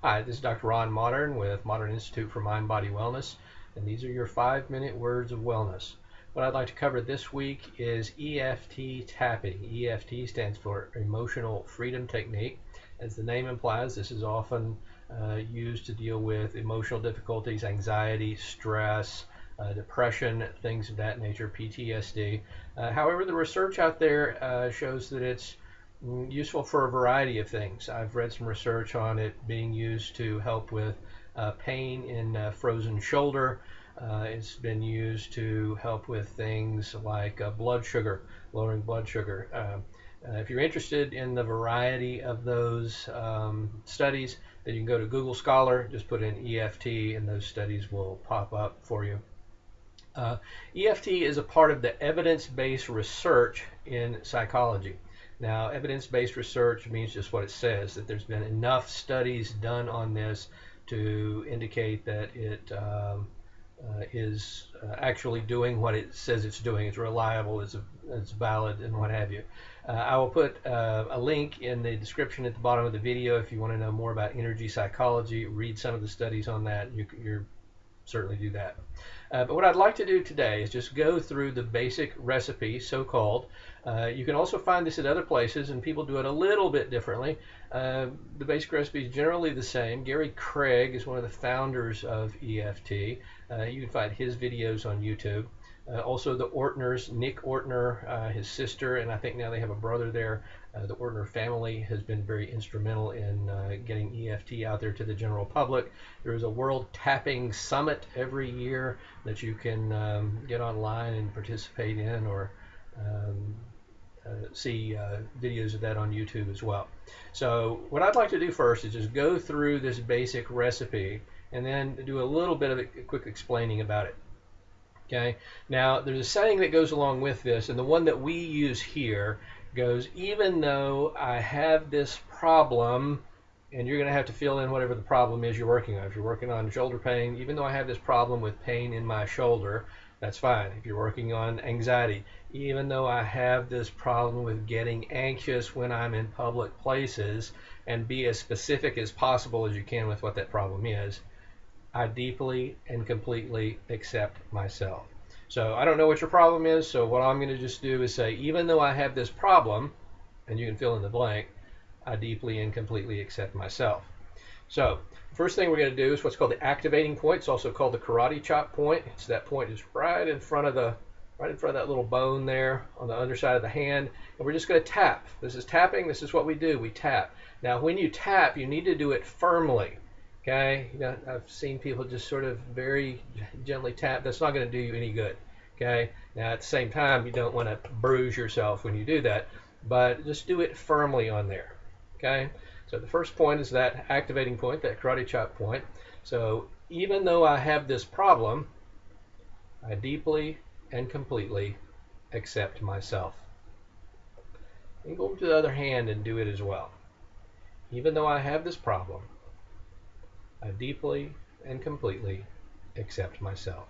Hi, this is Dr. Ron Modern with Modern Institute for Mind Body Wellness, and these are your 5-minute words of wellness. What I'd like to cover this week is EFT tapping. EFT stands for Emotional Freedom Technique. As the name implies, this is often used to deal with emotional difficulties, anxiety, stress, depression, things of that nature, PTSD. However, the research out there shows that it's useful for a variety of things. I've read some research on it being used to help with pain in frozen shoulder. It's been used to help with things like blood sugar, lowering blood sugar. If you're interested in the variety of those studies, then you can go to Google Scholar, just put in EFT, and those studies will pop up for you. EFT is a part of the evidence-based research in psychology. Now, evidence-based research means just what it says, that there's been enough studies done on this to indicate that it is actually doing what it says it's doing. It's reliable, it's valid, and what have you. I will put a link in the description at the bottom of the video if you want to know more about energy psychology, read some of the studies on that. You're certainly do that. But what I'd like to do today is just go through the basic recipe, so-called. You can also find this at other places, and people do it a little bit differently. The basic recipe is generally the same. Gary Craig is one of the founders of EFT. You can find his videos on YouTube. Also the Ortners, Nick Ortner, his sister, and I think now they have a brother there. The Ortner family has been very instrumental in getting EFT out there to the general public. There is a World Tapping Summit every year that you can get online and participate in, or see videos of that on YouTube as well. So what I'd like to do first is just go through this basic recipe and then do a little bit of a quick explaining about it. Okay. Now, there's a saying that goes along with this, and the one that we use here goes, even though I have this problem, and you're going to have to fill in whatever the problem is you're working on. If you're working on shoulder pain, even though I have this problem with pain in my shoulder, that's fine. If you're working on anxiety, even though I have this problem with getting anxious when I'm in public places, and be as specific as possible as you can with what that problem is, I deeply and completely accept myself. So I don't know what your problem is, so what I'm going to just do is say, even though I have this problem, and you can fill in the blank, I deeply and completely accept myself. So first thing we're going to do is what's called the activating point. It's also called the karate chop point. It's that point is right in front of that little bone there on the underside of the hand, and we're just going to tap. This is tapping. This is what we do. We tap. Now, when you tap, you need to do it firmly. Okay, I've seen people just sort of very gently tap. That's not going to do you any good. Okay, now at the same time, you don't want to bruise yourself when you do that, but just do it firmly on there. Okay, so the first point is that activating point, that karate chop point. So even though I have this problem, I deeply and completely accept myself. And go to the other hand and do it as well. Even though I have this problem, I deeply and completely accept myself.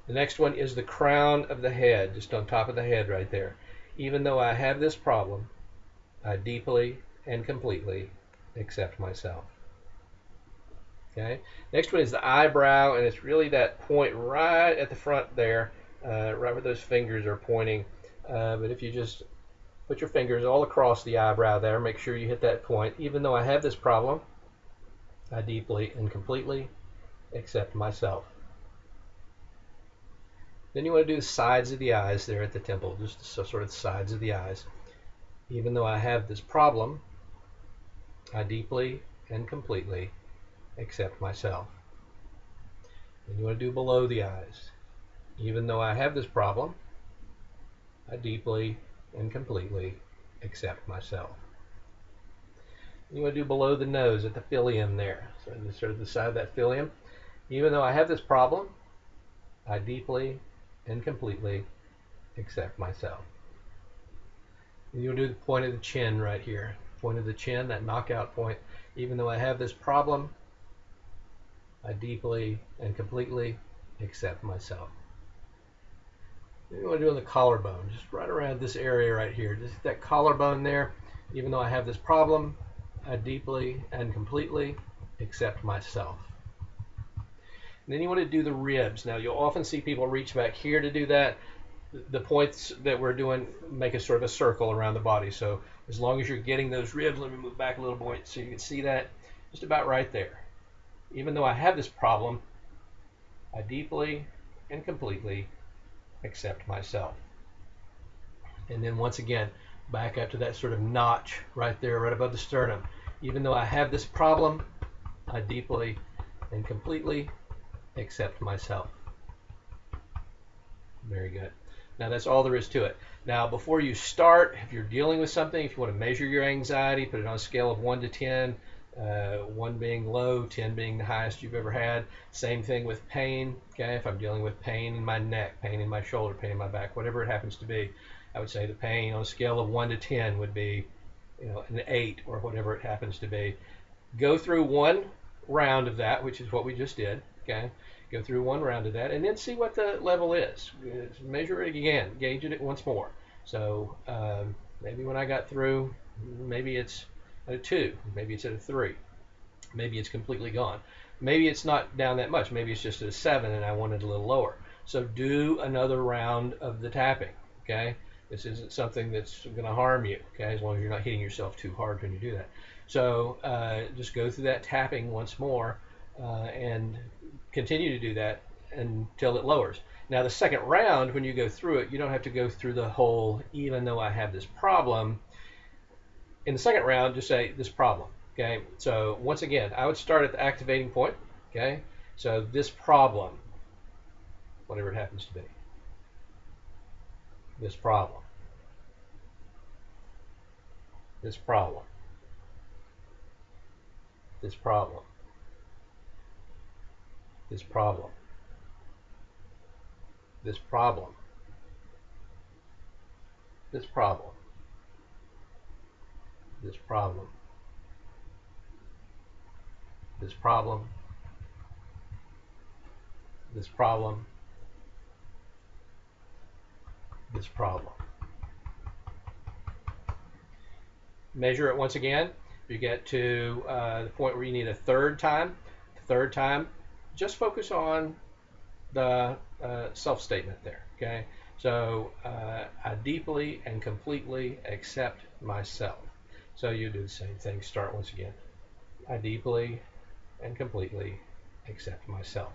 The next one is the crown of the head, just on top of the head right there. Even though I have this problem, I deeply and completely accept myself. Okay. Next one is the eyebrow, and it's really that point right at the front there, right where those fingers are pointing. But if you just put your fingers all across the eyebrow there, make sure you hit that point. Even though I have this problem, I deeply and completely accept myself. Then you want to do the sides of the eyes there at the temple, just sort of the sides of the eyes. Even though I have this problem, I deeply and completely accept myself. Then you want to do below the eyes. Even though I have this problem, I deeply and completely accept myself. You want to do below the nose at the filium there, so just sort of the side of that filium. Even though I have this problem, I deeply and completely accept myself. And you'll do the point of the chin right here, point of the chin, that knockout point. Even though I have this problem, I deeply and completely accept myself. Then you want to do on the collarbone, just right around this area right here, just that collarbone there. Even though I have this problem, I deeply and completely accept myself. And then you want to do the ribs. Now you'll often see people reach back here to do that. The points that we're doing make a sort of a circle around the body. So as long as you're getting those ribs, let me move back a little bit so you can see that, just about right there. Even though I have this problem, I deeply and completely accept myself. And then once again, back up to that sort of notch right there, right above the sternum. Even though I have this problem, I deeply and completely accept myself. Very good. Now that's all there is to it. Now before you start, if you're dealing with something, if you want to measure your anxiety, put it on a scale of 1 to 10, 1 being low, 10 being the highest you've ever had. Same thing with pain. Okay, if I'm dealing with pain in my neck, pain in my shoulder, pain in my back, whatever it happens to be, I would say the pain on a scale of 1 to 10 would be, an 8 or whatever it happens to be. Go through one round of that, which is what we just did. Okay, go through one round of that, and then see what the level is. Measure it again, gauge it once more. So maybe when I got through, maybe it's at a 2, maybe it's at a 3, maybe it's completely gone. Maybe it's not down that much. Maybe it's just at a 7 and I want it a little lower. So do another round of the tapping. Okay, this isn't something that's going to harm you. Okay, as long as you're not hitting yourself too hard when you do that. So just go through that tapping once more and continue to do that until it lowers. Now the second round, when you go through it, you don't have to go through the whole, even though I have this problem. In the second round, just say this problem. Okay, so once again, I would start at the activating point. Okay, so this problem, whatever it happens to be, this problem, this problem, this problem, this problem, this problem, this problem, this problem, this problem, this problem, this problem. Measure it once again. If you get to the point where you need a third time, just focus on the self-statement there. Okay, so I deeply and completely accept myself. So you do the same thing. Start once again. I deeply and completely accept myself.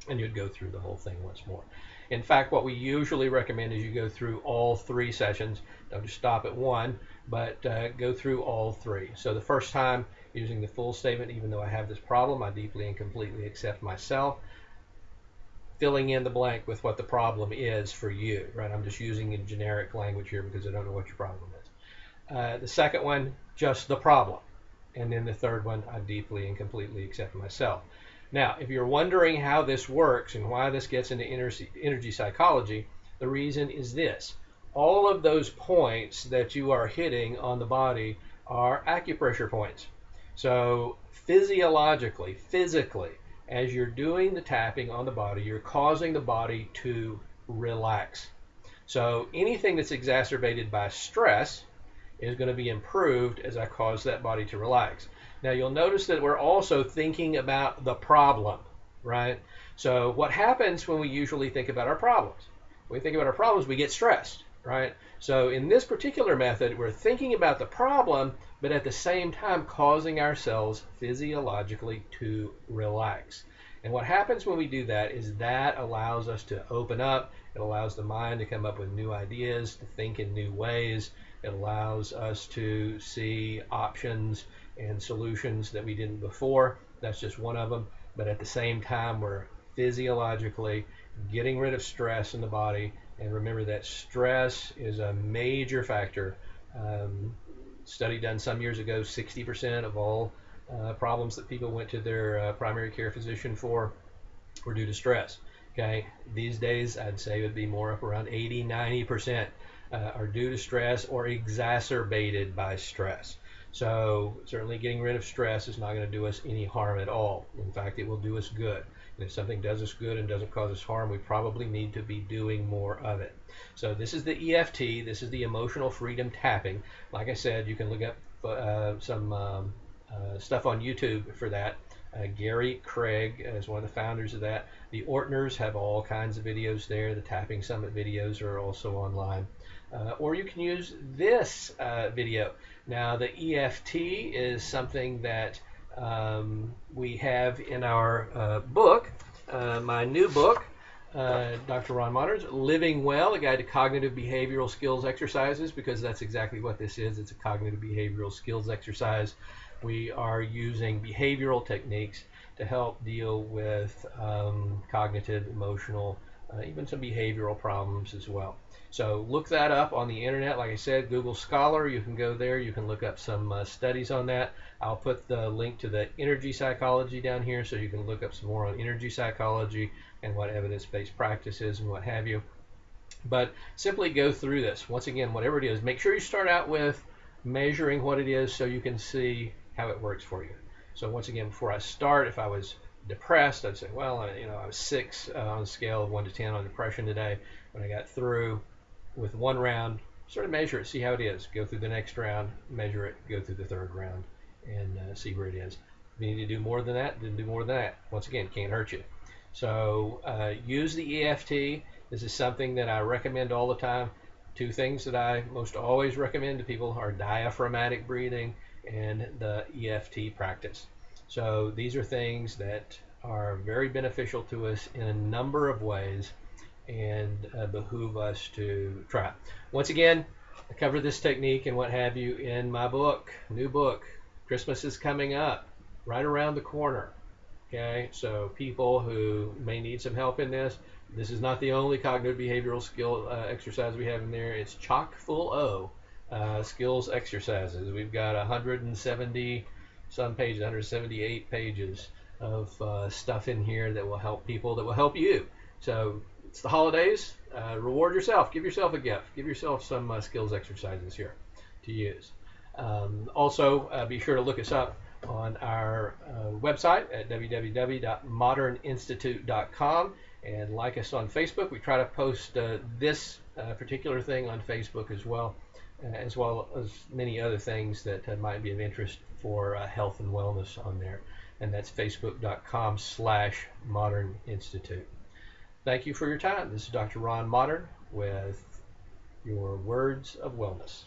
And you'd go through the whole thing once more. In fact, what we usually recommend is you go through all 3 sessions. Don't just stop at 1, but go through all 3. So the first time, using the full statement, even though I have this problem, I deeply and completely accept myself. Filling in the blank with what the problem is for you, right? I'm just using a generic language here because I don't know what your problem is. The second one, just the problem. And then the third one, I deeply and completely accept myself. Now, if you're wondering how this works and why this gets into energy psychology, the reason is this. All of those points that you are hitting on the body are acupressure points. So physiologically, physically, as you're doing the tapping on the body, you're causing the body to relax. So anything that's exacerbated by stress is going to be improved as I cause that body to relax. Now you'll notice that we're also thinking about the problem, right? So what happens when we usually think about our problems? When we think about our problems, we get stressed, right? So in this particular method, we're thinking about the problem, but at the same time causing ourselves physiologically to relax. And what happens when we do that is that allows us to open up. It allows the mind to come up with new ideas, to think in new ways. It allows us to see options and solutions that we didn't before. That's just one of them. But at the same time, we're physiologically getting rid of stress in the body. And remember that stress is a major factor. Study done some years ago, 60% of all problems that people went to their primary care physician for were due to stress. Okay, these days I'd say it would be more up around 80-90% are due to stress or exacerbated by stress. So certainly getting rid of stress is not going to do us any harm at all. In fact, it will do us good. And if something does us good and doesn't cause us harm, we probably need to be doing more of it. So this is the EFT. This is the emotional freedom tapping. Like I said, you can look up stuff on YouTube for that. Gary Craig is one of the founders of that. The Ortners have all kinds of videos there. The Tapping Summit videos are also online. Or you can use this video. Now, the EFT is something that we have in our book, my new book, Dr. Ron Modern's Living Well, a guide to cognitive behavioral skills exercises, because that's exactly what this is. It's a cognitive behavioral skills exercise. We are using behavioral techniques to help deal with cognitive, emotional, even some behavioral problems as well. So look that up on the internet. Like I said, Google Scholar, you can go there. You can look up some studies on that. I'll put the link to the energy psychology down here so you can look up some more on energy psychology and what evidence-based practice is and what have you. But simply go through this. Once again, whatever it is, make sure you start out with measuring what it is so you can see how it works for you. So once again, before I start, if I was depressed, I'd say, well, I was 6 on a scale of 1 to 10 on depression today. When I got through with one round, sort of measure it, see how it is. Go through the next round, measure it, go through the third round, and see where it is. If you need to do more than that, then do more than that. Once again, can't hurt you. So use the EFT. This is something that I recommend all the time. 2 things that I most always recommend to people are diaphragmatic breathing and the EFT practice. So these are things that are very beneficial to us in a number of ways and behoove us to try. Once again, I cover this technique and what have you in my book, new book. Christmas is coming up, right around the corner. Okay, so people who may need some help in this, this is not the only cognitive behavioral skill exercise we have in there. It's chock full of skills exercises. We've got 170 some pages, 178 pages of stuff in here that will help people, that will help you. So it's the holidays. Reward yourself. Give yourself a gift. Give yourself some skills exercises here to use. Also, be sure to look us up on our website at www.moderninstitute.com and like us on Facebook. We try to post this particular thing on Facebook as well as many other things that might be of interest for health and wellness on there. And that's facebook.com/Modern Institute. Thank you for your time. This is Dr. Ron Modern with your Words of Wellness.